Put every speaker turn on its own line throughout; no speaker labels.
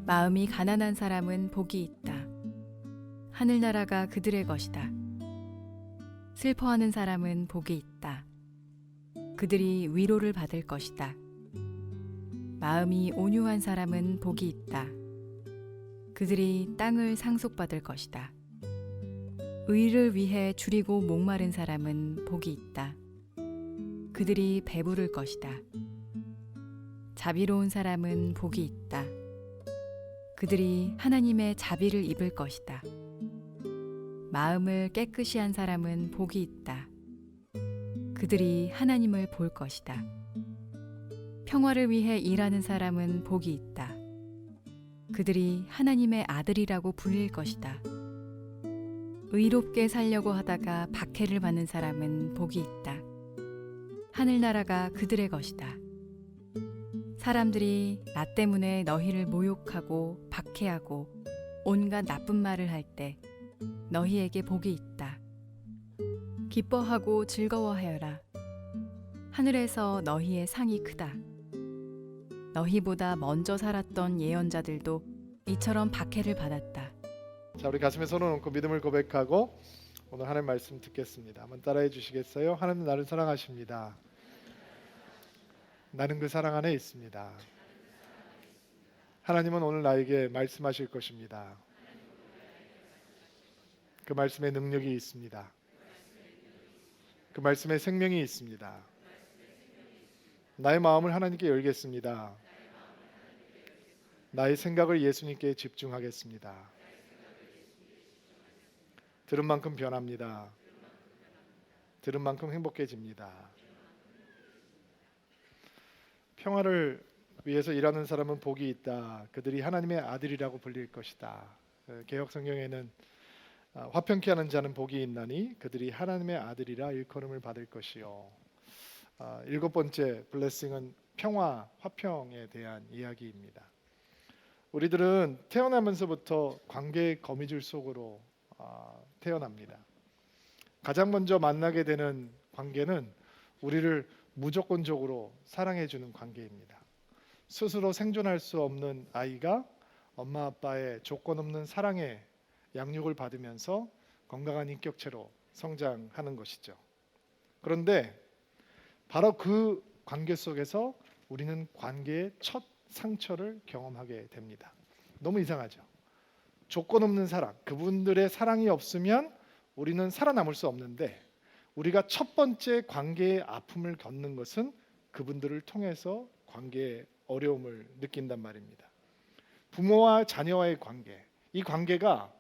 마음이 가난한 사람은 복이 있다. 하늘나라가 그들의 것이다. 슬퍼하는 사람은 복이 있다. 그들이 위로를 받을 것이다. 마음이 온유한 사람은 복이 있다. 그들이 땅을 상속받을 것이다. 의를 위해 줄이고 목마른 사람은 복이 있다. 그들이 배부를 것이다. 자비로운 사람은 복이 있다. 그들이 하나님의 자비를 입을 것이다. 마음을 깨끗이 한 사람은 복이 있다. 그들이 하나님을 볼 것이다. 평화를 위해 일하는 사람은 복이 있다. 그들이 하나님의 아들이라고 불릴 것이다. 의롭게 살려고 하다가 박해를 받는 사람은 복이 있다. 하늘나라가 그들의 것이다. 사람들이 나 때문에 너희를 모욕하고 박해하고 온갖 나쁜 말을 할 때 너희에게 복이 있다. 기뻐하고 즐거워하여라. 하늘에서 너희의 상이 크다. 너희보다 먼저 살았던 예언자들도 이처럼 박해를 받았다.
자, 우리 가슴에 손을 얹고 믿음을 고백하고 오늘 하나님 말씀 듣겠습니다. 한번 따라해 주시겠어요? 하나님 나를 사랑하십니다. 나는 그 사랑 안에 있습니다. 하나님은 오늘 나에게 말씀하실 것입니다. 그 말씀에 능력이 있습니다. 그 말씀에 생명이 있습니다. 나의 마음을 하나님께 열겠습니다. 나의 생각을 예수님께 집중하겠습니다. 들은 만큼 변합니다. 들은 만큼 행복해집니다. 평화를 위해서 일하는 사람은 복이 있다. 그들이 하나님의 아들이라고 불릴 것이다. 개역 성경에는 화평케 하는 자는 복이 있나니 그들이 하나님의 아들이라 일컬음을 받을 것이요. 일곱 번째 블레싱은 평화, 화평에 대한 이야기입니다. 우리들은 태어나면서부터 관계의 거미줄 속으로 태어납니다. 가장 먼저 만나게 되는 관계는 우리를 무조건적으로 사랑해주는 관계입니다. 스스로 생존할 수 없는 아이가 엄마 아빠의 조건 없는 사랑에 양육을 받으면서 건강한 인격체로 성장하는 것이죠. 그런데 바로 그 관계 속에서 우리는 관계의 첫 상처를 경험하게 됩니다. 너무 이상하죠? 조건 없는 사랑, 그분들의 사랑이 없으면 우리는 살아남을 수 없는데 우리가 첫 번째 관계의 아픔을 겪는 것은 그분들을 통해서 관계의 어려움을 느낀단 말입니다. 부모와 자녀와의 관계, 이 관계가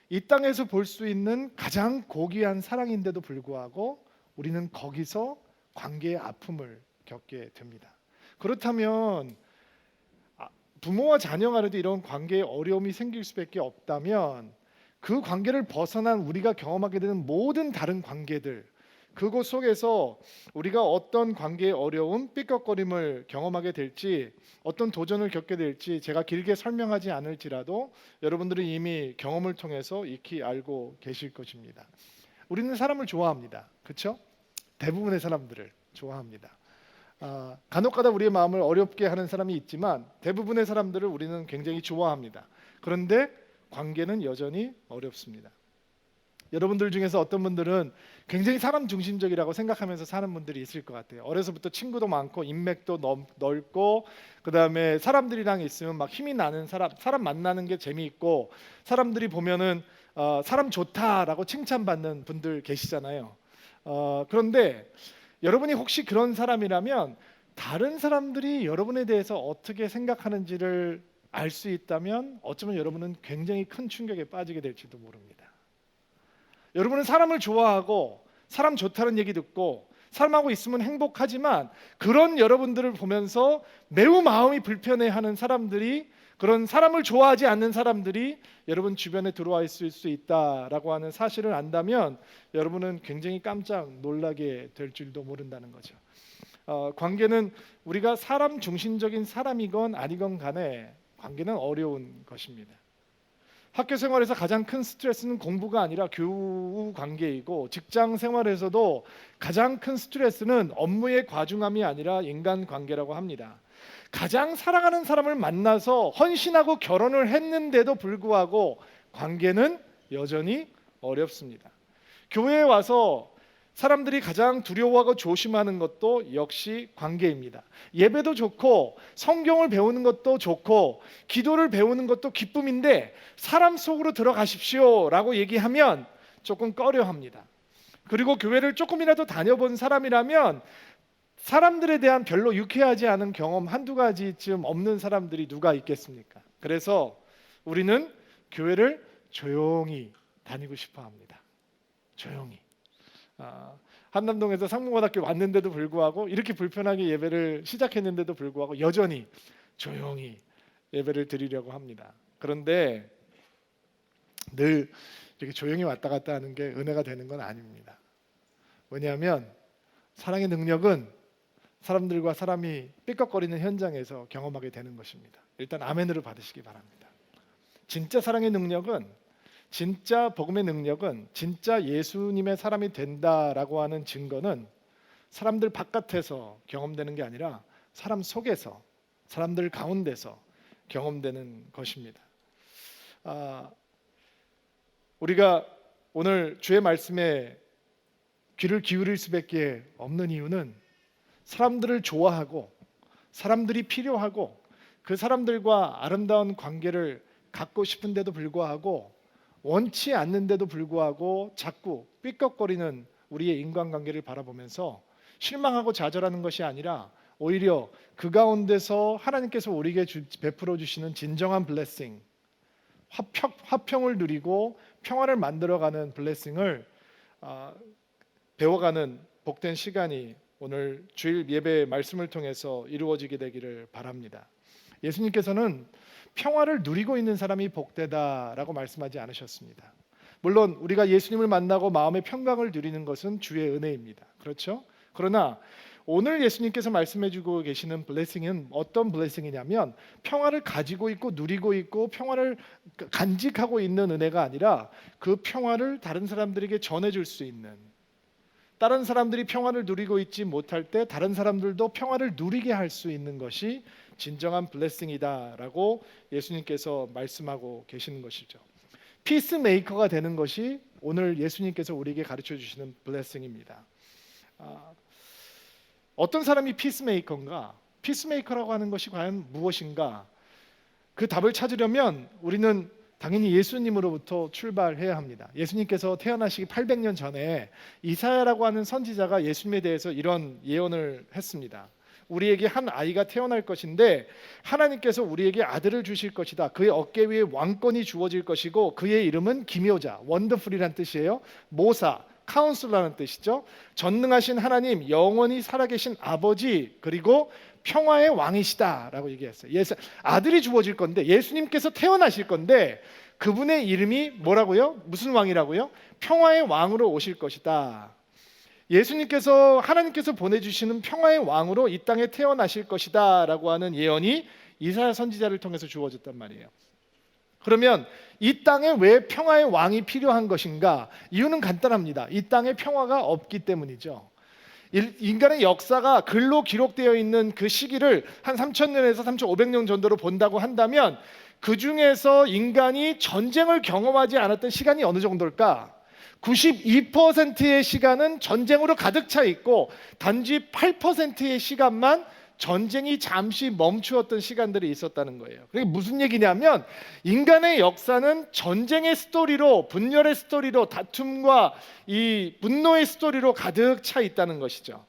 이 땅에서 볼 수 있는 가장 고귀한 사랑인데도 불구하고 우리는 거기서 관계의 아픔을 겪게 됩니다. 그렇다면 부모와 자녀 간에도 이런 관계의 어려움이 생길 수밖에 없다면 그 관계를 벗어난 우리가 경험하게 되는 모든 다른 관계들, 그곳 속에서 우리가 어떤 관계의 어려움, 삐걱거림을 경험하게 될지, 어떤 도전을 겪게 될지 제가 길게 설명하지 않을지라도 여러분들은 이미 경험을 통해서 익히 알고 계실 것입니다. 우리는 사람을 좋아합니다. 그렇죠? 대부분의 사람들을 좋아합니다. 간혹가다 우리의 마음을 어렵게 하는 사람이 있지만 대부분의 사람들을 우리는 굉장히 좋아합니다. 그런데 관계는 여전히 어렵습니다. 여러분들 중에서 어떤 분들은 굉장히 사람 중심적이라고 생각하면서 사는 분들이 있을 것 같아요. 어려서부터 친구도 많고 인맥도 넓고 그다음에 사람들이랑 있으면 막 힘이 나는 사람 만나는 게 재미있고 사람들이 보면은 사람 좋다라고 칭찬받는 분들 계시잖아요. 그런데 여러분이 혹시 그런 사람이라면 다른 사람들이 여러분에 대해서 어떻게 생각하는지를 알 수 있다면 어쩌면 여러분은 굉장히 큰 충격에 빠지게 될지도 모릅니다. 여러분은 사람을 좋아하고 사람 좋다는 얘기 듣고 사람하고 있으면 행복하지만 그런 여러분들을 보면서 매우 마음이 불편해하는 사람들이, 그런 사람을 좋아하지 않는 사람들이 여러분 주변에 들어와 있을 수 있다라고 하는 사실을 안다면 여러분은 굉장히 깜짝 놀라게 될 줄도 모른다는 거죠. 관계는 우리가 사람 중심적인 사람이건 아니건 간에 관계는 어려운 것입니다. 학교 생활에서 가장 큰 스트레스는 공부가 아니라 교우 관계이고 직장 생활에서도 가장 큰 스트레스는 업무의 과중함이 아니라 인간 관계라고 합니다. 가장 사랑하는 사람을 만나서 헌신하고 결혼을 했는데도 불구하고 관계는 여전히 어렵습니다. 교회에 와서 사람들이 가장 두려워하고 조심하는 것도 역시 관계입니다. 예배도 좋고 성경을 배우는 것도 좋고 기도를 배우는 것도 기쁨인데 사람 속으로 들어가십시오라고 얘기하면 조금 꺼려합니다. 그리고 교회를 조금이라도 다녀본 사람이라면 사람들에 대한 별로 유쾌하지 않은 경험 한두 가지쯤 없는 사람들이 누가 있겠습니까? 그래서 우리는 교회를 조용히 다니고 싶어 합니다. 조용히. 한남동에서 상무고등학교 왔는데도 불구하고 이렇게 불편하게 예배를 시작했는데도 불구하고 여전히 조용히 예배를 드리려고 합니다. 그런데 늘 이렇게 조용히 왔다 갔다 하는 게 은혜가 되는 건 아닙니다. 왜냐하면 사랑의 능력은 사람들과 사람이 삐걱거리는 현장에서 경험하게 되는 것입니다. 일단 아멘으로 받으시기 바랍니다. 진짜 사랑의 능력은, 진짜 복음의 능력은, 진짜 예수님의 사람이 된다라고 하는 증거는 사람들 바깥에서 경험되는 게 아니라 사람 속에서, 사람들 가운데서 경험되는 것입니다. 우리가 오늘 주의 말씀에 귀를 기울일 수밖에 없는 이유는 사람들을 좋아하고 사람들이 필요하고 그 사람들과 아름다운 관계를 갖고 싶은데도 불구하고 원치 않는데도 불구하고 자꾸 삐걱거리는 우리의 인간관계를 바라보면서 실망하고 좌절하는 것이 아니라 오히려 그 가운데서 하나님께서 우리에게 베풀어 주시는 진정한 블레싱, 화평을 누리고 평화를 만들어가는 블레싱을 배워가는 복된 시간이 오늘 주일 예배 말씀을 통해서 이루어지게 되기를 바랍니다. 예수님께서는 평화를 누리고 있는 사람이 복되다라고 말씀하지 않으셨습니다. 물론 우리가 예수님을 만나고 마음의 평강을 누리는 것은 주의 은혜입니다. 그렇죠? 그러나 오늘 예수님께서 말씀해주고 계시는 블레싱은 어떤 블레싱이냐면 평화를 가지고 있고 누리고 있고 평화를 간직하고 있는 은혜가 아니라 그 평화를 다른 사람들에게 전해줄 수 있는, 다른 사람들이 평화를 누리고 있지 못할 때 다른 사람들도 평화를 누리게 할 수 있는 것이 진정한 블레싱이다라고 예수님께서 말씀하고 계시는 것이죠. 피스메이커가 되는 것이 오늘 예수님께서 우리에게 가르쳐 주시는 블레싱입니다. 어떤 사람이 피스메이커인가? 피스메이커라고 하는 것이 과연 무엇인가? 그 답을 찾으려면 우리는 당연히 예수님으로부터 출발해야 합니다. 예수님께서 태어나시기 800년 전에 이사야라고 하는 선지자가 예수님에 대해서 이런 예언을 했습니다. 우리에게 한 아이가 태어날 것인데 하나님께서 우리에게 아들을 주실 것이다. 그의 어깨 위에 왕권이 주어질 것이고 그의 이름은 기묘자, 원더풀이란 뜻이에요. 모사, 카운슬러라는 뜻이죠. 전능하신 하나님, 영원히 살아계신 아버지, 그리고 평화의 왕이시다라고 얘기했어요. 아들이 주어질 건데, 예수님께서 태어나실 건데 그분의 이름이 뭐라고요? 무슨 왕이라고요? 평화의 왕으로 오실 것이다. 예수님께서, 하나님께서 보내주시는 평화의 왕으로 이 땅에 태어나실 것이다 라고 하는 예언이 이사야 선지자를 통해서 주어졌단 말이에요. 그러면 이 땅에 왜 평화의 왕이 필요한 것인가? 이유는 간단합니다. 이 땅에 평화가 없기 때문이죠. 인간의 역사가 글로 기록되어 있는 그 시기를 한 3,000년에서 3,500년 정도로 본다고 한다면 그 중에서 인간이 전쟁을 경험하지 않았던 시간이 어느 정도일까? 92%의 시간은 전쟁으로 가득 차 있고 단지 8%의 시간만 전쟁이 잠시 멈추었던 시간들이 있었다는 거예요. 그게 무슨 얘기냐면 인간의 역사는 전쟁의 스토리로, 분열의 스토리로, 다툼과 이 분노의 스토리로 가득 차 있다는 것이죠.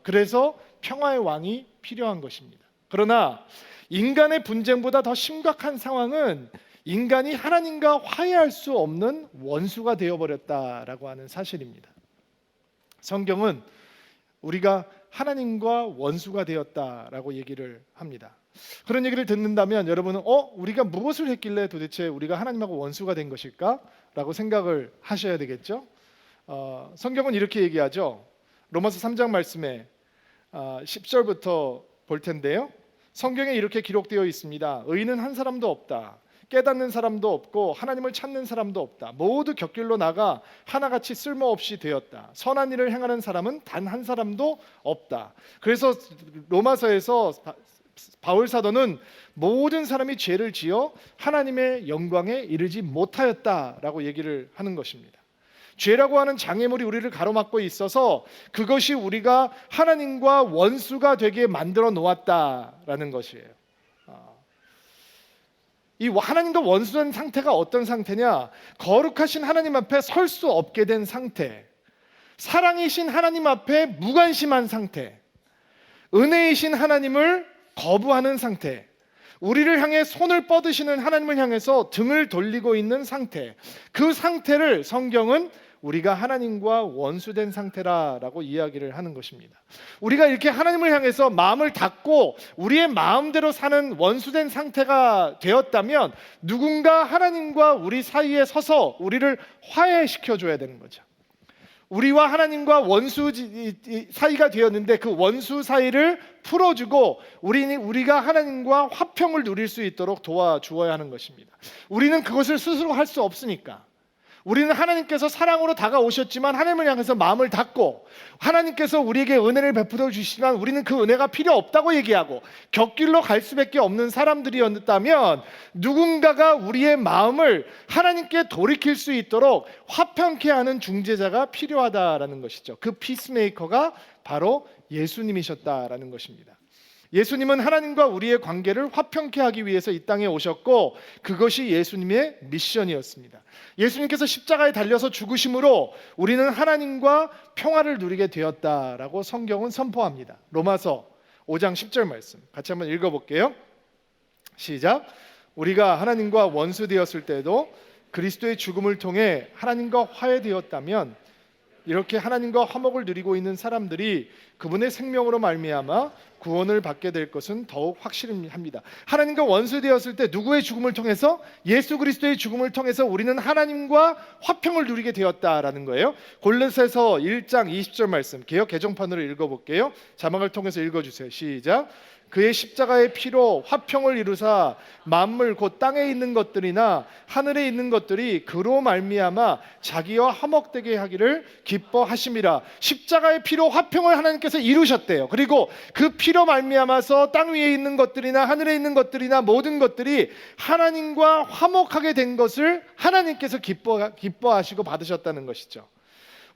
그래서 평화의 왕이 필요한 것입니다. 그러나 인간의 분쟁보다 더 심각한 상황은 인간이 하나님과 화해할 수 없는 원수가 되어버렸다라고 하는 사실입니다. 성경은 우리가 하나님과 원수가 되었다라고 얘기를 합니다. 그런 얘기를 듣는다면 여러분은 우리가 무엇을 했길래 도대체 우리가 하나님하고 원수가 된 것일까? 라고 생각을 하셔야 되겠죠. 성경은 이렇게 얘기하죠. 로마서 3장 말씀에 10절부터 볼 텐데요. 성경에 이렇게 기록되어 있습니다. 의인은 한 사람도 없다. 깨닫는 사람도 없고 하나님을 찾는 사람도 없다. 모두 곁길로 나가 하나같이 쓸모없이 되었다. 선한 일을 행하는 사람은 단 한 사람도 없다. 그래서 로마서에서 바울 사도는 모든 사람이 죄를 지어 하나님의 영광에 이르지 못하였다라고 얘기를 하는 것입니다. 죄라고 하는 장애물이 우리를 가로막고 있어서 그것이 우리가 하나님과 원수가 되게 만들어 놓았다라는 것이에요. 이 하나님과 원수된 상태가 어떤 상태냐? 거룩하신 하나님 앞에 설 수 없게 된 상태, 사랑이신 하나님 앞에 무관심한 상태, 은혜이신 하나님을 거부하는 상태, 우리를 향해 손을 뻗으시는 하나님을 향해서 등을 돌리고 있는 상태, 그 상태를 성경은 우리가 하나님과 원수된 상태라고 이야기를 하는 것입니다. 우리가 이렇게 하나님을 향해서 마음을 닫고 우리의 마음대로 사는 원수된 상태가 되었다면 누군가 하나님과 우리 사이에 서서 우리를 화해시켜 줘야 되는 거죠. 우리와 하나님과 원수 사이가 되었는데 그 원수 사이를 풀어주고 우리가 하나님과 화평을 누릴 수 있도록 도와주어야 하는 것입니다. 우리는 그것을 스스로 할 수 없으니까. 우리는 하나님께서 사랑으로 다가오셨지만 하나님을 향해서 마음을 닫고 하나님께서 우리에게 은혜를 베풀어 주시지만 우리는 그 은혜가 필요 없다고 얘기하고 곁길로 갈 수밖에 없는 사람들이었다면 누군가가 우리의 마음을 하나님께 돌이킬 수 있도록 화평케 하는 중재자가 필요하다라는 것이죠. 그 피스메이커가 바로 예수님이셨다라는 것입니다. 예수님은 하나님과 우리의 관계를 화평케 하기 위해서 이 땅에 오셨고 그것이 예수님의 미션이었습니다. 예수님께서 십자가에 달려서 죽으심으로 우리는 하나님과 평화를 누리게 되었다라고 성경은 선포합니다. 로마서 5장 10절 말씀 같이 한번 읽어볼게요. 시작. 우리가 하나님과 원수되었을 때도 그리스도의 죽음을 통해 하나님과 화해되었다면 이렇게 하나님과 화목을 누리고 있는 사람들이 그분의 생명으로 말미암아 구원을 받게 될 것은 더욱 확실합니다. 하나님과 원수되었을 때 누구의 죽음을 통해서? 예수 그리스도의 죽음을 통해서 우리는 하나님과 화평을 누리게 되었다라는 거예요. 골로새서 1장 20절 말씀 개역 개정판으로 읽어볼게요. 자막을 통해서 읽어주세요. 시작. 그의 십자가의 피로 화평을 이루사 만물 곧 땅에 있는 것들이나 하늘에 있는 것들이 그로 말미암아 자기와 화목되게 하기를 기뻐하심이라. 십자가의 피로 화평을 하나님께서 이루셨대요. 그리고 그 피로 말미암아서 땅 위에 있는 것들이나 하늘에 있는 것들이나 모든 것들이 하나님과 화목하게 된 것을 하나님께서 기뻐하시고 받으셨다는 것이죠.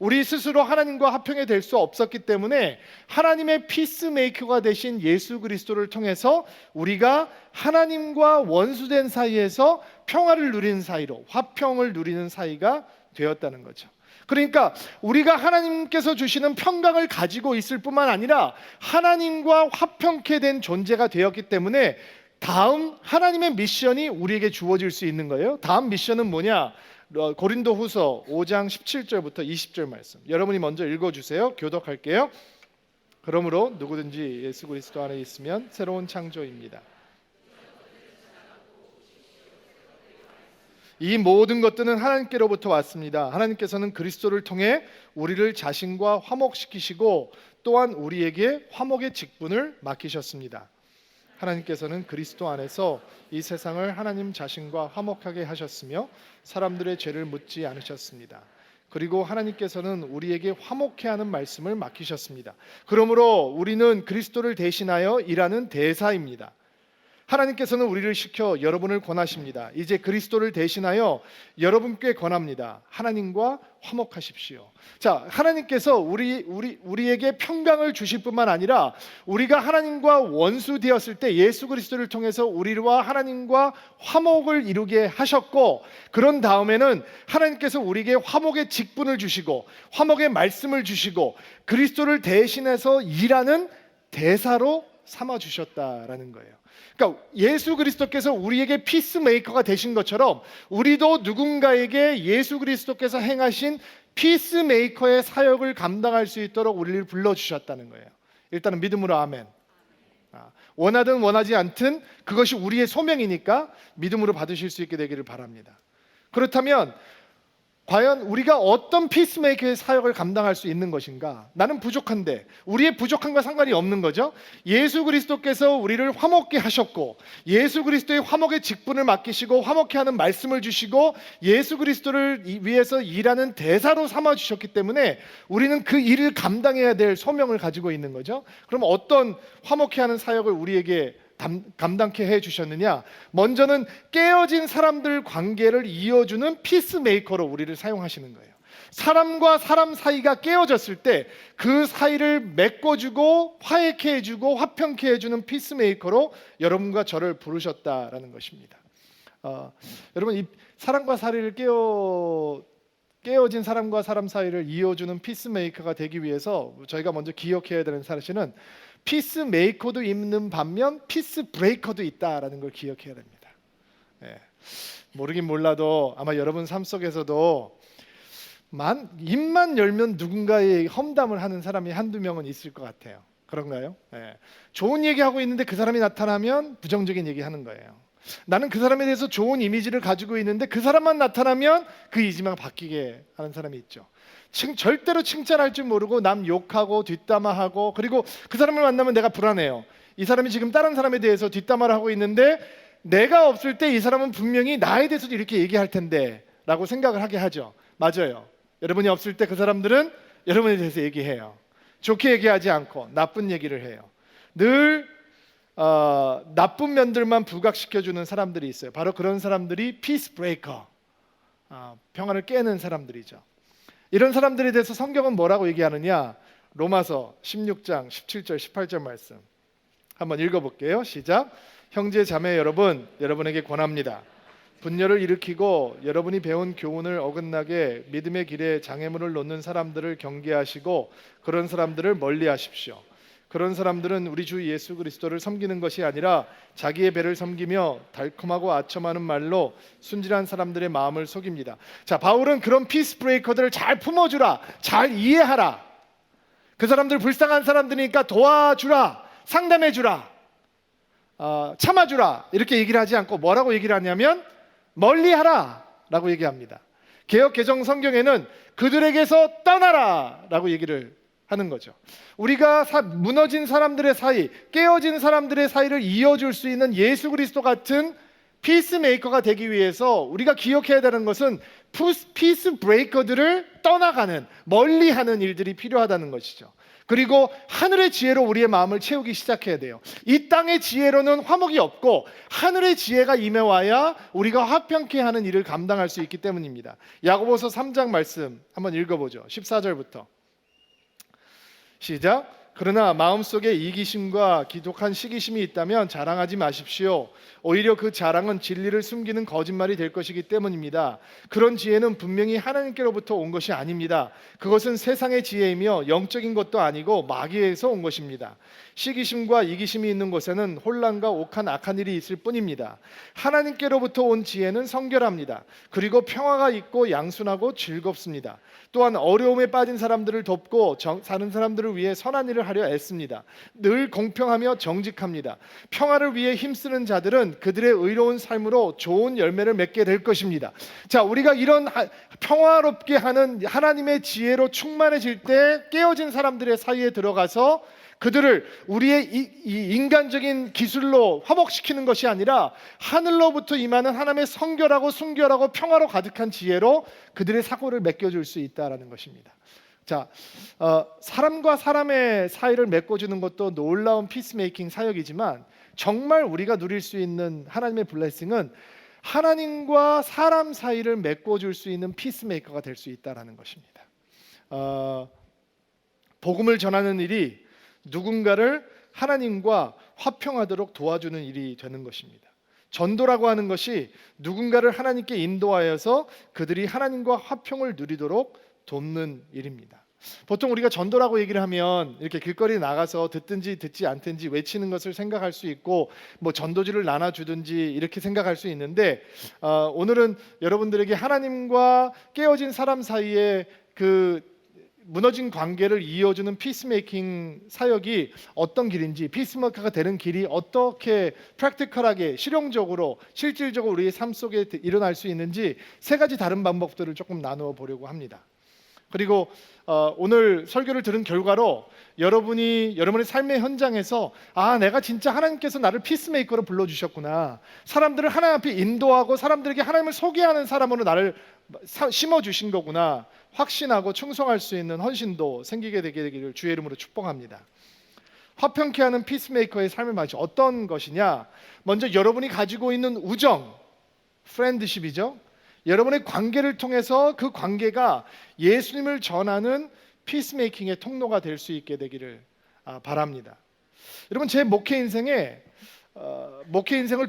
우리 스스로 하나님과 화평이 될 수 없었기 때문에 하나님의 피스메이커가 되신 예수 그리스도를 통해서 우리가 하나님과 원수된 사이에서 평화를 누리는 사이로 화평을 누리는 사이가 되었다는 거죠. 그러니까 우리가 하나님께서 주시는 평강을 가지고 있을 뿐만 아니라 하나님과 화평케 된 존재가 되었기 때문에 다음 하나님의 미션이 우리에게 주어질 수 있는 거예요. 다음 미션은 뭐냐? 고린도후서 5장 17절부터 20절 말씀 여러분이 먼저 읽어주세요. 교독할게요. 그러므로 누구든지 예수 그리스도 안에 있으면 새로운 창조입니다. 이 모든 것들은 하나님께로부터 왔습니다. 하나님께서는 그리스도를 통해 우리를 자신과 화목시키시고 또한 우리에게 화목의 직분을 맡기셨습니다. 하나님께서는 그리스도 안에서 이 세상을 하나님 자신과 화목하게 하셨으며 사람들의 죄를 묻지 않으셨습니다. 그리고 하나님께서는 우리에게 화목케 하는 말씀을 맡기셨습니다. 그러므로 우리는 그리스도를 대신하여 일하는 대사입니다. 하나님께서는 우리를 시켜 여러분을 권하십니다. 이제 그리스도를 대신하여 여러분께 권합니다. 하나님과 화목하십시오. 자, 하나님께서 우리에게 평강을 주실 뿐만 아니라 우리가 하나님과 원수 되었을 때 예수 그리스도를 통해서 우리와 하나님과 화목을 이루게 하셨고 그런 다음에는 하나님께서 우리에게 화목의 직분을 주시고 화목의 말씀을 주시고 그리스도를 대신해서 일하는 대사로 삼아 주셨다라는 거예요. 그러니까 예수 그리스도께서 우리에게 피스메이커가 되신 것처럼 우리도 누군가에게 예수 그리스도께서 행하신 피스메이커의 사역을 감당할 수 있도록 우리를 불러주셨다는 거예요. 일단은 믿음으로 아멘. 원하든 원하지 않든 그것이 우리의 소명이니까 믿음으로 받으실 수 있게 되기를 바랍니다. 그렇다면 과연 우리가 어떤 피스메이커의 사역을 감당할 수 있는 것인가? 나는 부족한데 우리의 부족함과 상관이 없는 거죠. 예수 그리스도께서 우리를 화목케 하셨고 예수 그리스도의 화목의 직분을 맡기시고 화목케 하는 말씀을 주시고 예수 그리스도를 위해서 일하는 대사로 삼아주셨기 때문에 우리는 그 일을 감당해야 될 소명을 가지고 있는 거죠. 그럼 어떤 화목케 하는 사역을 우리에게 감당케 해주셨느냐? 먼저는 깨어진 사람들 관계를 이어주는 피스메이커로 우리를 사용하시는 거예요. 사람과 사람 사이가 깨어졌을 때 그 사이를 메꿔주고 화해케 해주고 화평케 해주는 피스메이커로 여러분과 저를 부르셨다라는 것입니다. 여러분, 이 사람과 사이를 깨어진 사람과 사람 사이를 이어주는 피스메이커가 되기 위해서 저희가 먼저 기억해야 되는 사실은 피스메이커도 있는 반면 피스브레이커도 있다라는 걸 기억해야 됩니다. 모르긴 몰라도 아마 여러분 삶 속에서도 입만 열면 누군가의 험담을 하는 사람이 한두 명은 있을 것 같아요. 그런가요? 좋은 얘기하고 있는데 그 사람이 나타나면 부정적인 얘기하는 거예요. 나는 그 사람에 대해서 좋은 이미지를 가지고 있는데 그 사람만 나타나면 그 이미지가 바뀌게 하는 사람이 있죠. 절대로 칭찬할 줄 모르고 남 욕하고 뒷담화하고, 그리고 그 사람을 만나면 내가 불안해요. 이 사람이 지금 다른 사람에 대해서 뒷담화를 하고 있는데 내가 없을 때 이 사람은 분명히 나에 대해서도 이렇게 얘기할 텐데 라고 생각을 하게 하죠. 맞아요. 여러분이 없을 때 그 사람들은 여러분에 대해서 얘기해요. 좋게 얘기하지 않고 나쁜 얘기를 해요. 늘 나쁜 면들만 부각시켜주는 사람들이 있어요. 바로 그런 사람들이 피스 브레이커, 평화를 깨는 사람들이죠. 이런 사람들에 대해서 성경은 뭐라고 얘기하느냐? 로마서 16장 17절 18절 말씀 한번 읽어볼게요. 시작. 형제 자매 여러분, 여러분에게 권합니다. 분열을 일으키고 여러분이 배운 교훈을 어긋나게 믿음의 길에 장애물을 놓는 사람들을 경계하시고 그런 사람들을 멀리하십시오. 그런 사람들은 우리 주 예수 그리스도를 섬기는 것이 아니라 자기의 배를 섬기며 달콤하고 아첨하는 말로 순진한 사람들의 마음을 속입니다. 자, 바울은 그런 피스 브레이커들을 잘 품어주라, 잘 이해하라, 그 사람들 불쌍한 사람들이니까 도와주라, 상담해주라, 참아주라, 이렇게 얘기를 하지 않고 뭐라고 얘기를 하냐면 멀리하라 라고 얘기합니다. 개역 개정 성경에는 그들에게서 떠나라 라고 얘기를 하는 거죠. 우리가 무너진 사람들의 사이, 깨어진 사람들의 사이를 이어줄 수 있는 예수 그리스도 같은 피스메이커가 되기 위해서 우리가 기억해야 되는 것은 피스 브레이커들을 떠나가는, 멀리하는 일들이 필요하다는 것이죠. 그리고 하늘의 지혜로 우리의 마음을 채우기 시작해야 돼요. 이 땅의 지혜로는 화목이 없고 하늘의 지혜가 임해와야 우리가 화평케 하는 일을 감당할 수 있기 때문입니다. 야고보서 3장 말씀 한번 읽어보죠. 14절부터 시작. 그러나 마음속에 이기심과 기독한 시기심이 있다면 자랑하지 마십시오. 오히려 그 자랑은 진리를 숨기는 거짓말이 될 것이기 때문입니다. 그런 지혜는 분명히 하나님께로부터 온 것이 아닙니다. 그것은 세상의 지혜이며 영적인 것도 아니고 마귀에서 온 것입니다. 시기심과 이기심이 있는 곳에는 혼란과 옥한 악한 일이 있을 뿐입니다. 하나님께로부터 온 지혜는 성결합니다. 그리고 평화가 있고 양순하고 즐겁습니다. 또한 어려움에 빠진 사람들을 돕고 사는 사람들을 위해 선한 일을 하려 애씁니다. 늘 공평하며 정직합니다. 평화를 위해 힘쓰는 자들은 그들의 의로운 삶으로 좋은 열매를 맺게 될 것입니다. 자, 우리가 이런 평화롭게 하는 하나님의 지혜로 충만해질 때 깨어진 사람들의 사이에 들어가서 그들을 우리의 이 인간적인 기술로 화목시키는 것이 아니라 하늘로부터 임하는 하나님의 성결하고 순결하고 평화로 가득한 지혜로 그들의 사고를 메꿔줄 수 있다라는 것입니다. 자, 사람과 사람의 사이를 메꿔주는 것도 놀라운 피스메이킹 사역이지만 정말 우리가 누릴 수 있는 하나님의 블레싱은 하나님과 사람 사이를 메꿔줄 수 있는 피스메이커가 될 수 있다라는 것입니다. 복음을 전하는 일이 누군가를 하나님과 화평하도록 도와주는 일이 되는 것입니다. 전도라고 하는 것이 누군가를 하나님께 인도하여서 그들이 하나님과 화평을 누리도록 돕는 일입니다. 보통 우리가 전도라고 얘기를 하면 이렇게 길거리 나가서 듣든지 듣지 않든지 외치는 것을 생각할 수 있고 뭐 전도지를 나눠주든지 이렇게 생각할 수 있는데 오늘은 여러분들에게 하나님과 깨어진 사람 사이에 그 무너진 관계를 이어주는 피스메이킹 사역이 어떤 길인지, 피스메이커가 되는 길이 어떻게 프랙티컬하게 실용적으로 실질적으로 우리의 삶 속에 일어날 수 있는지 세 가지 다른 방법들을 조금 나누어 보려고 합니다. 그리고 오늘 설교를 들은 결과로 여러분의 삶의 현장에서 내가 진짜 하나님께서 나를 피스메이커로 불러주셨구나, 사람들을 하나님 앞에 인도하고 사람들에게 하나님을 소개하는 사람으로 나를 심어주신 거구나 확신하고 충성할 수 있는 헌신도 생기게 되기를 주의 이름으로 축복합니다. 화평케 하는 피스메이커의 삶의 맛이 어떤 것이냐? 먼저 여러분이 가지고 있는 우정, 프렌드십이죠. 여러분의 관계를 통해서 그 관계가 예수님을 전하는 피스메이킹의 통로가 될 수 있게 되기를 바랍니다. 여러분, 제 목회 인생을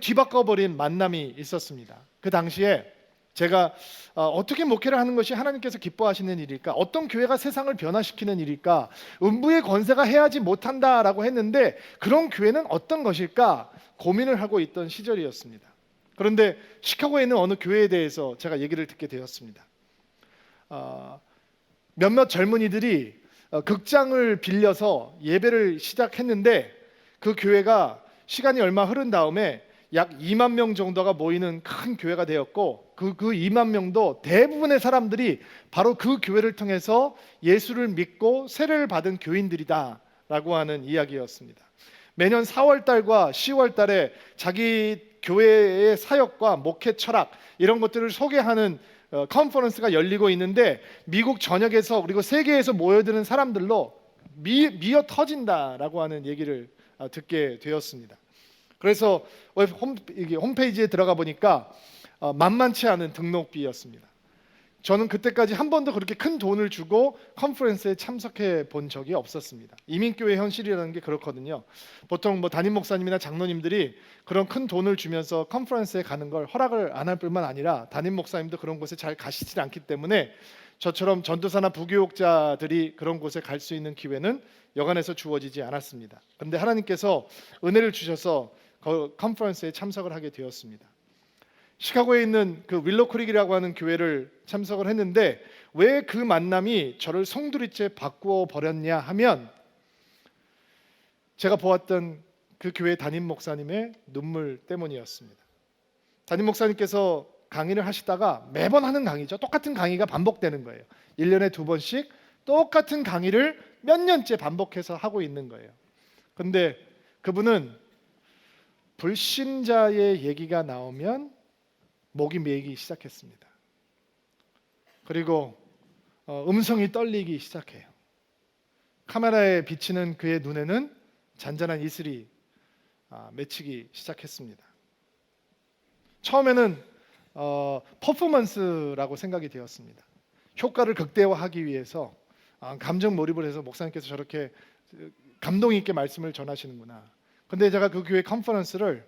뒤바꿔버린 만남이 있었습니다. 그 당시에 제가 어떻게 목회를 하는 것이 하나님께서 기뻐하시는 일일까? 어떤 교회가 세상을 변화시키는 일일까? 음부의 권세가 해야지 못한다라고 했는데 그런 교회는 어떤 것일까? 고민을 하고 있던 시절이었습니다. 그런데 시카고에 있는 어느 교회에 대해서 제가 얘기를 듣게 되었습니다. 몇몇 젊은이들이 극장을 빌려서 예배를 시작했는데 그 교회가 시간이 얼마 흐른 다음에 약 2만 명 정도가 모이는 큰 교회가 되었고 그 2만 명도 대부분의 사람들이 바로 그 교회를 통해서 예수를 믿고 세례를 받은 교인들이다라고 하는 이야기였습니다. 매년 4월 달과 10월 달에 자기 교회의 사역과 목회 철학 이런 것들을 소개하는 컨퍼런스가 열리고 있는데 미국 전역에서 그리고 세계에서 모여드는 사람들로 미어 터진다라고 하는 얘기를 듣게 되었습니다. 그래서 홈페이지에 들어가 보니까 만만치 않은 등록비였습니다. 저는 그때까지 한 번도 그렇게 큰 돈을 주고 컨퍼런스에 참석해 본 적이 없었습니다. 이민교회 현실이라는 게 그렇거든요. 보통 담임 목사님이나 장로님들이 그런 큰 돈을 주면서 컨퍼런스에 가는 걸 허락을 안 할 뿐만 아니라 담임 목사님도 그런 곳에 잘 가시질 않기 때문에 저처럼 전도사나 부교육자들이 그런 곳에 갈 수 있는 기회는 여간해서 주어지지 않았습니다. 그런데 하나님께서 은혜를 주셔서 그 컨퍼런스에 참석을 하게 되었습니다. 시카고에 있는 그 윌로크릭이라고 하는 교회를 참석을 했는데 왜 그 만남이 저를 송두리째 바꾸어 버렸냐 하면 제가 보았던 그 교회 담임 목사님의 눈물 때문이었습니다. 담임 목사님께서 강의를 하시다가 매번 하는 강의죠. 똑같은 강의가 반복되는 거예요. 1년에 2번씩 똑같은 강의를 몇 년째 반복해서 하고 있는 거예요. 그런데 그분은 불신자의 얘기가 나오면 목이 메이기 시작했습니다. 그리고 음성이 떨리기 시작해요. 카메라에 비치는 그의 눈에는 잔잔한 이슬이 맺히기 시작했습니다. 처음에는 퍼포먼스라고 생각이 되었습니다. 효과를 극대화하기 위해서 감정 몰입을 해서 목사님께서 저렇게 감동 있게 말씀을 전하시는구나. 근데 제가 그 교회 컨퍼런스를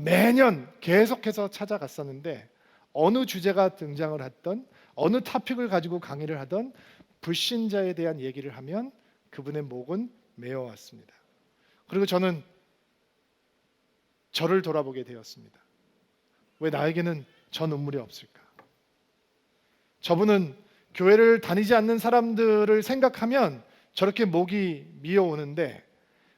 매년 계속해서 찾아갔었는데 어느 주제가 등장을 했던 어느 토픽을 가지고 강의를 하던 불신자에 대한 얘기를 하면 그분의 목은 메어왔습니다. 그리고 저는 저를 돌아보게 되었습니다. 왜 나에게는 저 눈물이 없을까? 저분은 교회를 다니지 않는 사람들을 생각하면 저렇게 목이 미어오는데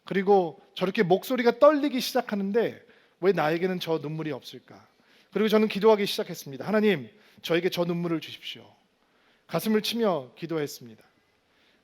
그리고 저렇게 목소리가 떨리기 시작하는데 왜 나에게는 저 눈물이 없을까? 그리고 저는 기도하기 시작했습니다. 하나님, 저에게 저 눈물을 주십시오. 가슴을 치며 기도했습니다.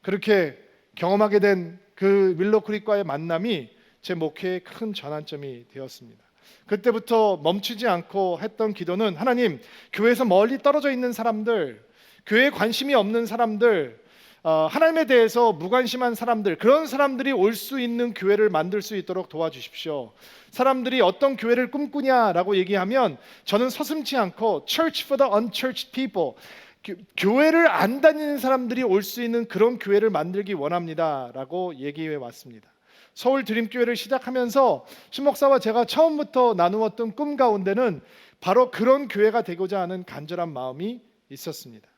그렇게 경험하게 된 그 윌로크릭과의 만남이 제 목회의 큰 전환점이 되었습니다. 그때부터 멈추지 않고 했던 기도는 하나님, 교회에서 멀리 떨어져 있는 사람들, 교회에 관심이 없는 사람들, 하나님에 대해서 무관심한 사람들, 그런 사람들이 올 수 있는 교회를 만들 수 있도록 도와주십시오. 사람들이 어떤 교회를 꿈꾸냐라고 얘기하면 저는 서슴지 않고 Church for the unchurched people, 교회를 안 다니는 사람들이 올 수 있는 그런 교회를 만들기 원합니다라고 얘기해 왔습니다. 서울 드림교회를 시작하면서 신목사와 제가 처음부터 나누었던 꿈 가운데는 바로 그런 교회가 되고자 하는 간절한 마음이 있었습니다.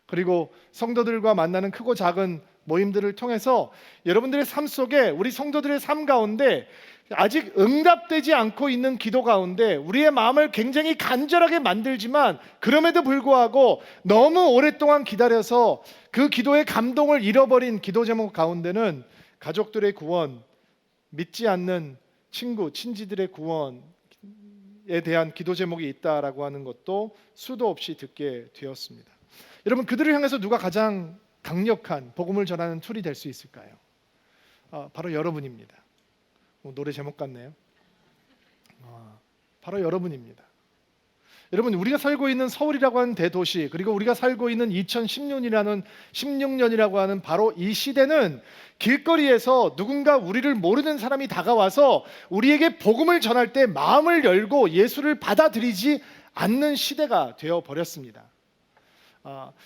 그리고 성도들과 만나는 크고 작은 모임들을 통해서 여러분들의 삶 속에 우리 성도들의 삶 가운데 아직 응답되지 않고 있는 기도 가운데 우리의 마음을 굉장히 간절하게 만들지만 그럼에도 불구하고 너무 오랫동안 기다려서 그 기도의 감동을 잃어버린 기도 제목 가운데는 가족들의 구원, 믿지 않는 친구, 친지들의 구원에 대한 기도 제목이 있다라고 하는 것도 수도 없이 듣게 되었습니다. 여러분, 그들을 향해서 누가 가장 강력한 복음을 전하는 툴이 될 수 있을까요? 바로 여러분입니다. 노래 제목 같네요. 바로 여러분입니다. 여러분, 우리가 살고 있는 서울이라고 하는 대도시, 그리고 우리가 살고 있는 2010년이라는 16년이라고 하는 바로 이 시대는 길거리에서 누군가 우리를 모르는 사람이 다가와서 우리에게 복음을 전할 때 마음을 열고 예수를 받아들이지 않는 시대가 되어 버렸습니다.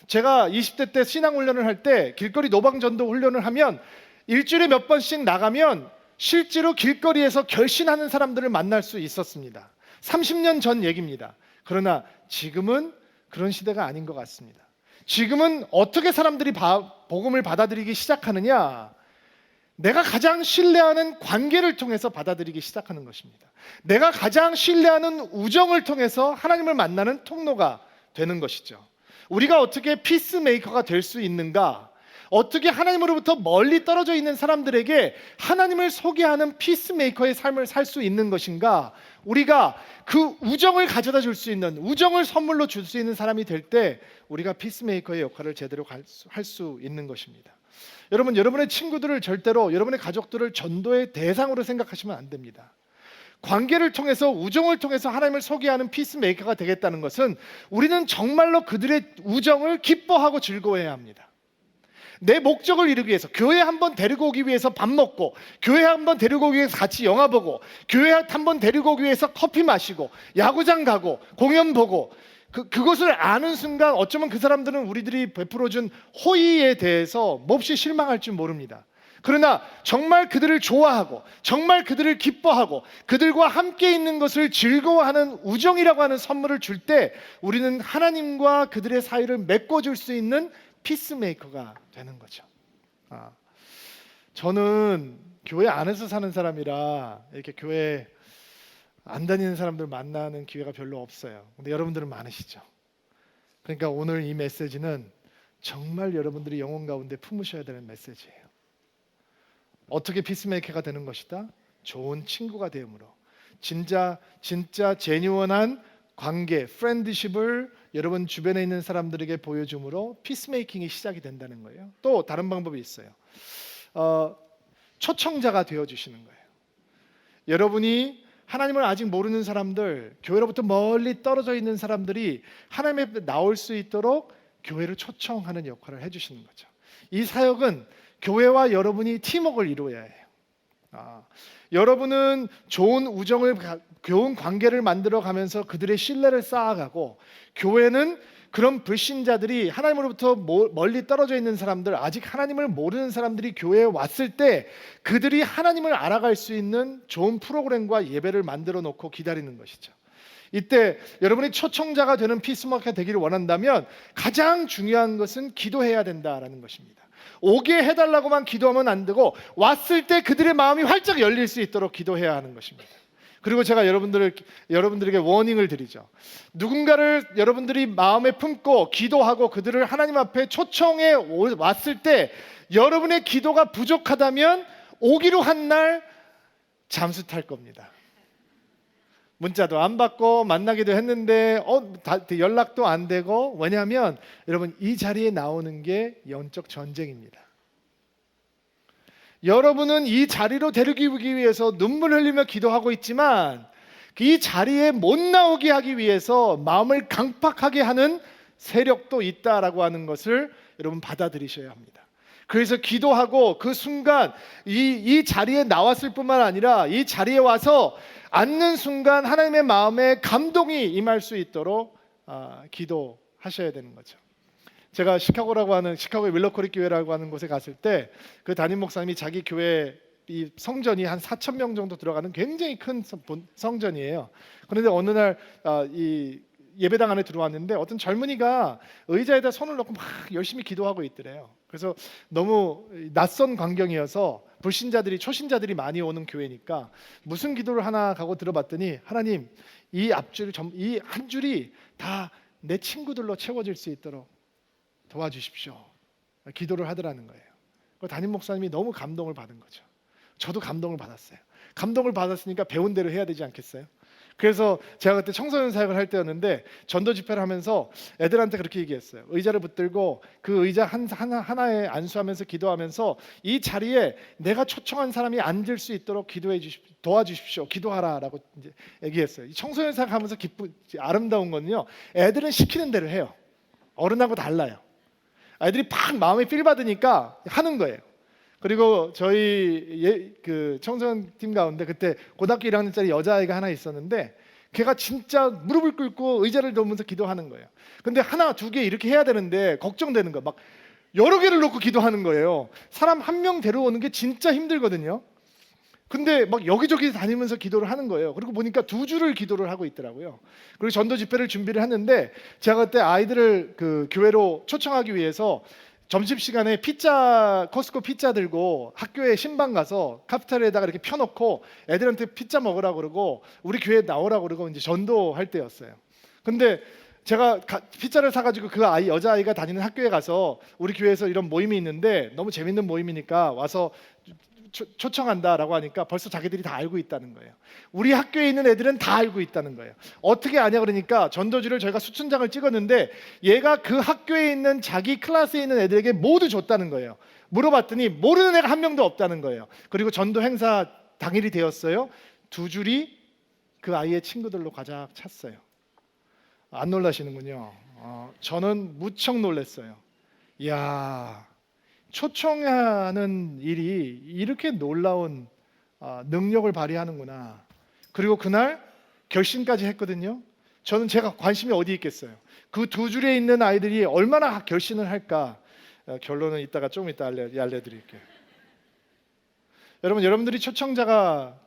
제가 20대 때 신앙훈련을 할 때 길거리 노방전도 훈련을 하면 일주일에 몇 번씩 나가면 실제로 길거리에서 결신하는 사람들을 만날 수 있었습니다. 30년 전 얘기입니다. 그러나 지금은 그런 시대가 아닌 것 같습니다. 지금은 어떻게 사람들이 복음을 받아들이기 시작하느냐? 내가 가장 신뢰하는 관계를 통해서 받아들이기 시작하는 것입니다. 내가 가장 신뢰하는 우정을 통해서 하나님을 만나는 통로가 되는 것이죠. 우리가 어떻게 피스메이커가 될 수 있는가? 어떻게 하나님으로부터 멀리 떨어져 있는 사람들에게 하나님을 소개하는 피스메이커의 삶을 살 수 있는 것인가? 우리가 그 우정을 가져다 줄 수 있는, 우정을 선물로 줄 수 있는 사람이 될 때 우리가 피스메이커의 역할을 제대로 할 수 있는 것입니다. 여러분, 여러분의 친구들을 절대로, 여러분의 가족들을 전도의 대상으로 생각하시면 안 됩니다. 관계를 통해서, 우정을 통해서 하나님을 소개하는 피스메이커가 되겠다는 것은 우리는 정말로 그들의 우정을 기뻐하고 즐거워해야 합니다. 내 목적을 이루기 위해서, 교회 한번 데리고 오기 위해서 밥 먹고, 교회 한번 데리고 오기 위해서 같이 영화 보고, 교회 한번 데리고 오기 위해서 커피 마시고, 야구장 가고, 공연 보고, 그것을 아는 순간 어쩌면 그 사람들은 우리들이 베풀어준 호의에 대해서 몹시 실망할 줄 모릅니다. 그러나 정말 그들을 좋아하고, 정말 그들을 기뻐하고, 그들과 함께 있는 것을 즐거워하는 우정이라고 하는 선물을 줄 때 우리는 하나님과 그들의 사이를 메꿔줄 수 있는 피스메이커가 되는 거죠. 저는 교회 안에서 사는 사람이라 이렇게 교회 안 다니는 사람들 만나는 기회가 별로 없어요. 근데 여러분들은 많으시죠. 그러니까 오늘 이 메시지는 정말 여러분들이 영혼 가운데 품으셔야 되는 메시지예요. 어떻게 피스메이커가 되는 것이다? 좋은 친구가 되므로, 진짜 제뉴얼한 관계, 프렌드십을 여러분 주변에 있는 사람들에게 보여줌으로 피스메이킹이 시작이 된다는 거예요. 또 다른 방법이 있어요. 초청자가 되어주시는 거예요. 여러분이 하나님을 아직 모르는 사람들, 교회로부터 멀리 떨어져 있는 사람들이 하나님 앞에 나올 수 있도록 교회를 초청하는 역할을 해주시는 거죠. 이 사역은 교회와 여러분이 팀워크를 이루어야 해요. 여러분은 좋은 우정을, 좋은 관계를 만들어가면서 그들의 신뢰를 쌓아가고, 교회는 그런 불신자들이, 하나님으로부터 멀리 떨어져 있는 사람들, 아직 하나님을 모르는 사람들이 교회에 왔을 때 그들이 하나님을 알아갈 수 있는 좋은 프로그램과 예배를 만들어 놓고 기다리는 것이죠. 이때 여러분이 초청자가 되는 피스메이커가 되기를 원한다면 가장 중요한 것은 기도해야 된다라는 것입니다. 오게 해달라고만 기도하면 안 되고, 왔을 때 그들의 마음이 활짝 열릴 수 있도록 기도해야 하는 것입니다. 그리고 제가 여러분들에게 워닝을 드리죠. 누군가를 여러분들이 마음에 품고 기도하고 그들을 하나님 앞에 초청해 왔을 때 여러분의 기도가 부족하다면 오기로 한 날 잠수 탈 겁니다. 문자도 안 받고 만나기도 했는데 연락도 안 되고, 왜냐하면 여러분, 이 자리에 나오는 게 영적 전쟁입니다. 여러분은 이 자리로 데리기 위해서 눈물 흘리며 기도하고 있지만 이 자리에 못 나오게 하기 위해서 마음을 강팍하게 하는 세력도 있다라고 하는 것을 여러분 받아들이셔야 합니다. 그래서 기도하고 그 순간 이 자리에 나왔을 뿐만 아니라 이 자리에 와서 앉는 순간 하나님의 마음에 감동이 임할 수 있도록 기도하셔야 되는 거죠. 제가 시카고의 윌러코리 교회라고 하는 곳에 갔을 때 그 담임 목사님이 자기 교회 이 성전이 한 4,000명 정도 들어가는 굉장히 큰 성전이에요. 그런데 어느 날 이 예배당 안에 들어왔는데 어떤 젊은이가 의자에다 손을 놓고 막 열심히 기도하고 있더래요. 그래서 너무 낯선 광경이어서 초신자들이 많이 오는 교회니까 무슨 기도를 하나 하고 들어봤더니, 하나님, 이 앞줄, 이 한 줄이 다 내 친구들로 채워질 수 있도록 도와주십시오. 기도를 하더라는 거예요. 그 담임 목사님이 너무 감동을 받은 거죠. 저도 감동을 받았어요. 감동을 받았으니까 배운 대로 해야 되지 않겠어요? 그래서 제가 그때 청소년 사역을 할 때였는데 전도 집회를 하면서 애들한테 그렇게 얘기했어요. 의자를 붙들고 그 의자 하나에 안수하면서 기도하면서 이 자리에 내가 초청한 사람이 앉을 수 있도록 도와주십시오. 기도하라라고 이제 얘기했어요. 이 청소년 사역하면서 아름다운 건요. 애들은 시키는 대로 해요. 어른하고 달라요. 아이들이 팍 마음에 필 받으니까 하는 거예요. 그리고 저희 그 청소년 팀 가운데 그때 고등학교 1학년짜리 여자아이가 하나 있었는데 걔가 진짜 무릎을 꿇고 의자를 놓으면서 기도하는 거예요. 근데 하나 두 개 이렇게 해야 되는데 걱정되는 거예요. 막 여러 개를 놓고 기도하는 거예요. 사람 한 명 데려오는 게 진짜 힘들거든요. 근데 막 여기저기 다니면서 기도를 하는 거예요. 그리고 보니까 2주를 기도를 하고 있더라고요. 그리고 전도 집회를 준비를 하는데 제가 그때 아이들을 그 교회로 초청하기 위해서 점심시간에 코스코 피자 들고 학교에 신방 가서 카피테리아에다가 이렇게 펴놓고 애들한테 피자 먹으라고 그러고 우리 교회에 나오라고 그러고 이제 전도할 때였어요. 근데 제가 피자를 사가지고 그 여자아이가 다니는 학교에 가서 우리 교회에서 이런 모임이 있는데 너무 재밌는 모임이니까 와서 초청한다라고 하니까 벌써 자기들이 다 알고 있다는 거예요. 우리 학교에 있는 애들은 다 알고 있다는 거예요. 어떻게 아냐 그러니까 전도지를 저희가 수천장을 찍었는데 얘가 그 학교에 있는 자기 클래스에 있는 애들에게 모두 줬다는 거예요. 물어봤더니 모르는 애가 한 명도 없다는 거예요. 그리고 전도 행사 당일이 되었어요. 2줄이 그 아이의 친구들로 가작 찼어요. 안 놀라시는군요. 저는 무척 놀랐어요. 이야, 초청하는 일이 이렇게 놀라운 능력을 발휘하는구나. 그리고 그날 결심까지 했거든요. 저는 제가 관심이 어디 있겠어요. 그 2줄에 있는 아이들이 얼마나 결심을 할까. 결론은 좀 이따 알려드릴게요. 여러분들이 초청자가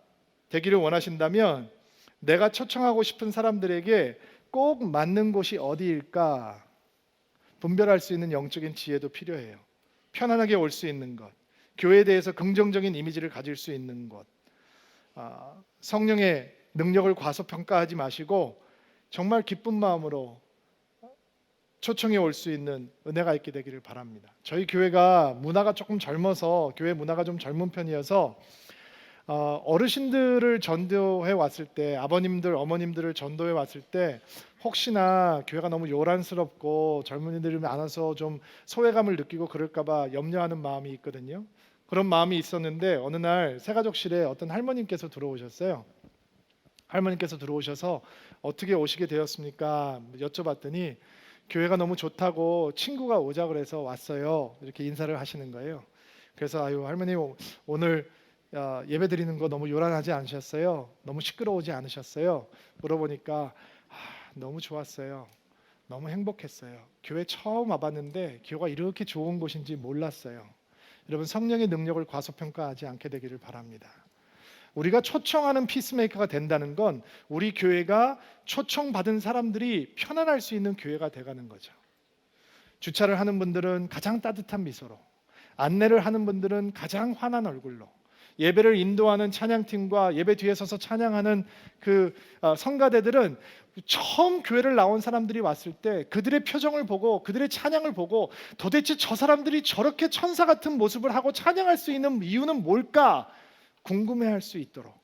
되기를 원하신다면 내가 초청하고 싶은 사람들에게 꼭 맞는 곳이 어디일까 분별할 수 있는 영적인 지혜도 필요해요. 편안하게 올 수 있는 것, 교회에 대해서 긍정적인 이미지를 가질 수 있는 것, 성령의 능력을 과소평가하지 마시고 정말 기쁜 마음으로 초청에 올 수 있는 은혜가 있게 되기를 바랍니다. 저희 교회가 문화가 조금 젊어서 교회 문화가 좀 젊은 편이어서 어르신들을 전도해 왔을 때 아버님들 어머님들을 전도해 왔을 때 혹시나 교회가 너무 요란스럽고 젊은이들이 많아서 좀 소외감을 느끼고 그럴까봐 염려하는 마음이 있거든요. 그런 마음이 있었는데 어느 날 새가족실에 어떤 할머님께서 들어오셨어요. 할머님께서 들어오셔서 어떻게 오시게 되었습니까? 여쭤봤더니 교회가 너무 좋다고 친구가 오자 그래서 왔어요. 이렇게 인사를 하시는 거예요. 그래서 아유 할머니 오늘 예배 드리는 거 너무 요란하지 않으셨어요? 너무 시끄러우지 않으셨어요? 물어보니까 너무 좋았어요. 너무 행복했어요. 교회 처음 와봤는데 교회가 이렇게 좋은 곳인지 몰랐어요. 여러분 성령의 능력을 과소평가하지 않게 되기를 바랍니다. 우리가 초청하는 피스메이커가 된다는 건 우리 교회가 초청받은 사람들이 편안할 수 있는 교회가 돼가는 거죠. 주차를 하는 분들은 가장 따뜻한 미소로, 안내를 하는 분들은 가장 환한 얼굴로, 예배를 인도하는 찬양팀과 예배 뒤에 서서 찬양하는 그 성가대들은 처음 교회를 나온 사람들이 왔을 때 그들의 표정을 보고 그들의 찬양을 보고 도대체 저 사람들이 저렇게 천사 같은 모습을 하고 찬양할 수 있는 이유는 뭘까 궁금해할 수 있도록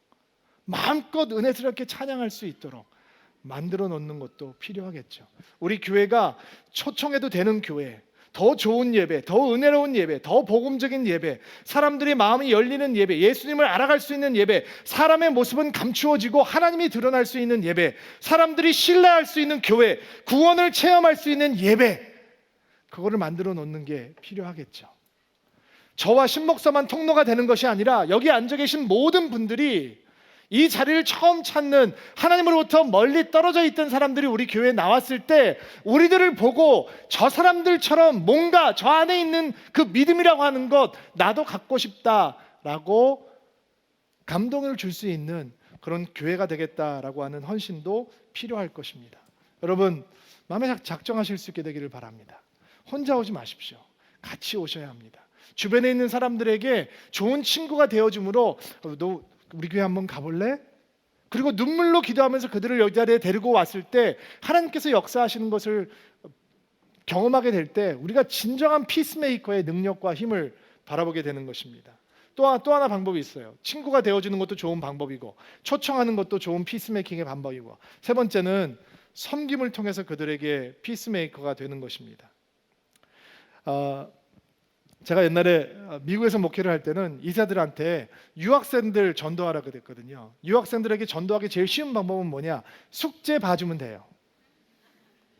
마음껏 은혜스럽게 찬양할 수 있도록 만들어 놓는 것도 필요하겠죠. 우리 교회가 초청해도 되는 교회, 더 좋은 예배, 더 은혜로운 예배, 더 복음적인 예배, 사람들의 마음이 열리는 예배, 예수님을 알아갈 수 있는 예배, 사람의 모습은 감추어지고 하나님이 드러날 수 있는 예배, 사람들이 신뢰할 수 있는 교회, 구원을 체험할 수 있는 예배, 그거를 만들어 놓는 게 필요하겠죠. 저와 신목사만 통로가 되는 것이 아니라 여기 앉아 계신 모든 분들이 이 자리를 처음 찾는 하나님으로부터 멀리 떨어져 있던 사람들이 우리 교회에 나왔을 때 우리들을 보고 저 사람들처럼 뭔가 저 안에 있는 그 믿음이라고 하는 것 나도 갖고 싶다라고 감동을 줄 수 있는 그런 교회가 되겠다라고 하는 헌신도 필요할 것입니다. 여러분 마음에 작정하실 수 있게 되기를 바랍니다. 혼자 오지 마십시오. 같이 오셔야 합니다. 주변에 있는 사람들에게 좋은 친구가 되어줌으로 너 우리 교회 한번 가볼래? 그리고 눈물로 기도하면서 그들을 여기 자리에 데리고 왔을 때 하나님께서 역사하시는 것을 경험하게 될 때 우리가 진정한 피스메이커의 능력과 힘을 바라보게 되는 것입니다. 또 하나 방법이 있어요. 친구가 되어주는 것도 좋은 방법이고, 초청하는 것도 좋은 피스메이킹의 방법이고, 세 번째는 섬김을 통해서 그들에게 피스메이커가 되는 것입니다. 제가 옛날에 미국에서 목회를 할 때는 이사들한테 유학생들 전도하라 그랬거든요. 유학생들에게 전도하기 제일 쉬운 방법은 뭐냐? 숙제 봐주면 돼요.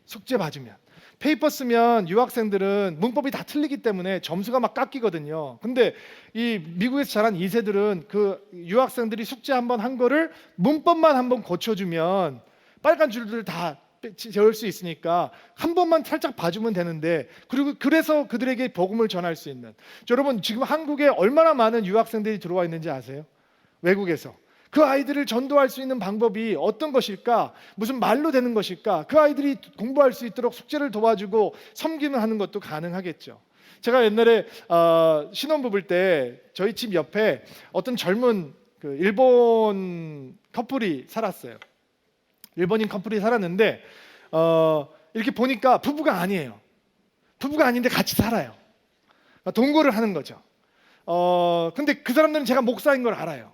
숙제 봐주면. 페이퍼 쓰면 유학생들은 문법이 다 틀리기 때문에 점수가 막 깎이거든요. 근데 이 미국에서 자란 2세들은 그 유학생들이 숙제 한번 한 거를 문법만 한번 고쳐주면 빨간 줄들 다 재울 수 있으니까 한 번만 살짝 봐주면 되는데, 그리고 그래서 그들에게 복음을 전할 수 있는, 여러분 지금 한국에 얼마나 많은 유학생들이 들어와 있는지 아세요? 외국에서. 그 아이들을 전도할 수 있는 방법이 어떤 것일까? 무슨 말로 되는 것일까? 그 아이들이 공부할 수 있도록 숙제를 도와주고 섬기는 하는 것도 가능하겠죠. 제가 옛날에 신혼부부일 때 저희 집 옆에 어떤 젊은 그 일본 커플이 살았어요. 일본인 커플이 살았는데 이렇게 보니까 부부가 아니에요. 부부가 아닌데 같이 살아요. 동거를 하는 거죠. 근데 그 사람들은 제가 목사인 걸 알아요.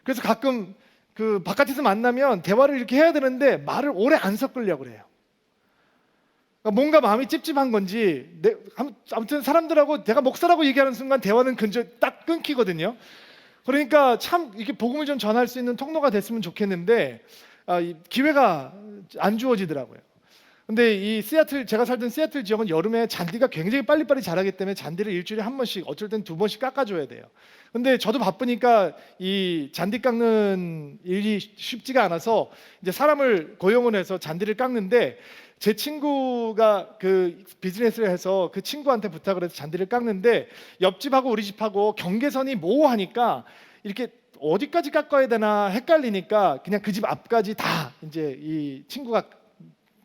그래서 가끔 그 바깥에서 만나면 대화를 이렇게 해야 되는데 말을 오래 안 섞으려고 그래요. 그러니까 뭔가 마음이 찝찝한 건지 아무튼 사람들하고 내가 목사라고 얘기하는 순간 대화는 딱 끊기거든요. 그러니까 참 이렇게 복음을 좀 전할 수 있는 통로가 됐으면 좋겠는데 기회가 안 주어지더라고요. 근데 이 제가 살던 시애틀 지역은 여름에 잔디가 굉장히 빨리빨리 자라기 때문에 잔디를 일주일에 한 번씩, 어쩔 땐 2번씩 깎아줘야 돼요. 근데 저도 바쁘니까 이 잔디 깎는 일이 쉽지가 않아서 이제 사람을 고용을 해서 잔디를 깎는데, 제 친구가 그 비즈니스를 해서 그 친구한테 부탁을 해서 잔디를 깎는데, 옆집하고 우리 집하고 경계선이 모호하니까 이렇게 어디까지 깎아야 되나 헷갈리니까 그냥 그 집 앞까지 다 이제 이 친구가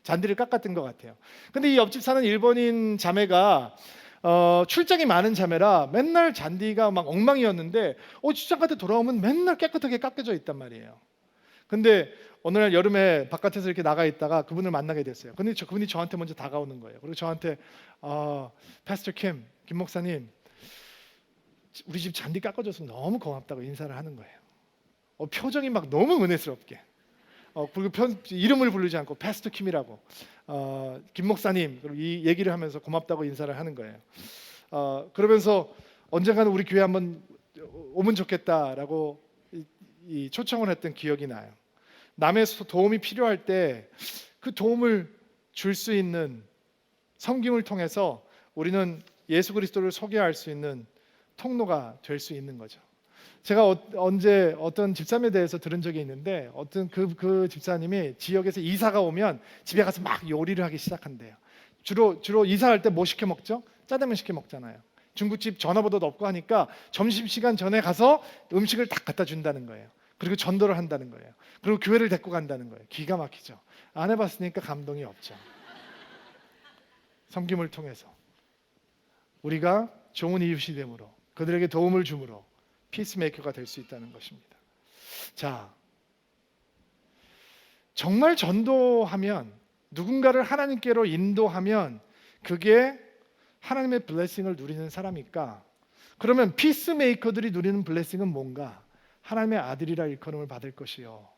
잔디를 깎았던 것 같아요. 근데 이 옆집 사는 일본인 자매가 출장이 많은 자매라 맨날 잔디가 막 엉망이었는데 출장 갈 때 돌아오면 맨날 깨끗하게 깎여져 있단 말이에요. 근데 어느 날 여름에 바깥에서 이렇게 나가 있다가 그분을 만나게 됐어요. 근데 그분이 저한테 먼저 다가오는 거예요. 그리고 저한테 파스터 김 목사님, 우리 집 잔디 깎아줘서 너무 고맙다고 인사를 하는 거예요. 표정이 막 너무 은혜스럽게. 그리고 이름을 부르지 않고 패스터 킴이라고, 김 목사님, 이 얘기를 하면서 고맙다고 인사를 하는 거예요. 그러면서 언젠가는 우리 교회 한번 오면 좋겠다라고 이 초청을 했던 기억이 나요. 남의 도움이 필요할 때 그 도움을 줄 수 있는 섬김을 통해서 우리는 예수 그리스도를 소개할 수 있는 통로가 될 수 있는 거죠. 제가 언제 어떤 집사님에 대해서 들은 적이 있는데, 어떤 그 집사님이 지역에서 이사가 오면 집에 가서 막 요리를 하기 시작한대요. 주로 이사할 때 뭐 시켜 먹죠? 짜장면 시켜 먹잖아요. 중국집 전화번호도 없고 하니까 점심시간 전에 가서 음식을 딱 갖다 준다는 거예요. 그리고 전도를 한다는 거예요. 그리고 교회를 데리고 간다는 거예요. 기가 막히죠. 안 해봤으니까 감동이 없죠. 섬김을 통해서 우리가 좋은 이웃이 됨으로, 그들에게 도움을 줌으로 피스메이커가 될 수 있다는 것입니다. 자, 정말 전도하면, 누군가를 하나님께로 인도하면 그게 하나님의 블레싱을 누리는 사람일까? 그러면 피스메이커들이 누리는 블레싱은 뭔가? 하나님의 아들이라 일컬음을 받을 것이요.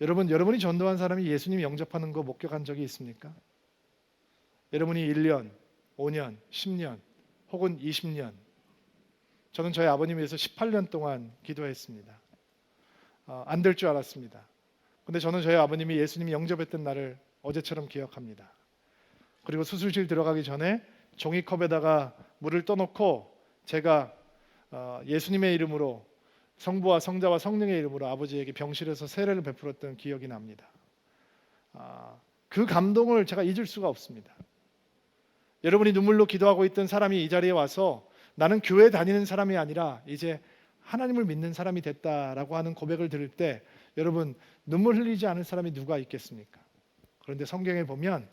여러분이 전도한 사람이 예수님 영접하는 거 목격한 적이 있습니까? 여러분이 1년, 5년, 10년 혹은 20년, 저는 저희 아버님 위해서 18년 동안 기도했습니다. 안 될 줄 알았습니다. 근데 저는 저희 아버님이 예수님 영접했던 날을 어제처럼 기억합니다. 그리고 수술실 들어가기 전에 종이컵에다가 물을 떠놓고 제가 예수님의 이름으로, 성부와 성자와 성령의 이름으로 아버지에게 병실에서 세례를 베풀었던 기억이 납니다. 그 감동을 제가 잊을 수가 없습니다. 여러분이 눈물로 기도하고 있던 사람이 이 자리에 와서 나는 교회 다니는 사람이 아니라 이제 하나님을 믿는 사람이 됐다라고 하는 고백을 들을 때 여러분, 눈물 흘리지 않을 사람이 누가 있겠습니까? 그런데 성경에 보면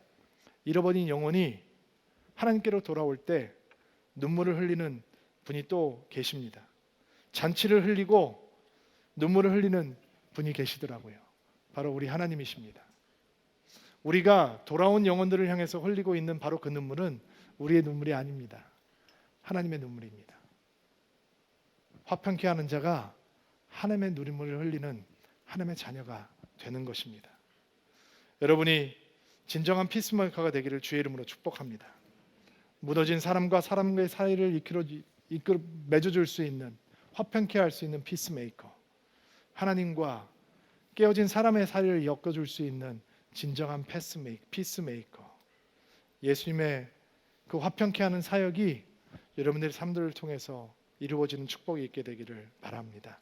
잃어버린 영혼이 하나님께로 돌아올 때 눈물을 흘리는 분이 또 계십니다. 잔치를 흘리고 눈물을 흘리는 분이 계시더라고요. 바로 우리 하나님이십니다. 우리가 돌아온 영혼들을 향해서 흘리고 있는 바로 그 눈물은 우리의 눈물이 아닙니다. 하나님의 눈물입니다. 화평케 하는 자가 하나님의 눈물을 흘리는 하나님의 자녀가 되는 것입니다. 여러분이 진정한 피스메이커가 되기를 주의 이름으로 축복합니다. 무너진 사람과 사람과의 사이를 맺어줄 수 있는, 화평케 할 수 있는 피스메이커, 하나님과 깨어진 사람의 사이를 엮어줄 수 있는 진정한 피스메이커, 예수님의 그 화평케 하는 사역이 여러분들의 삶들을 통해서 이루어지는 축복이 있게 되기를 바랍니다.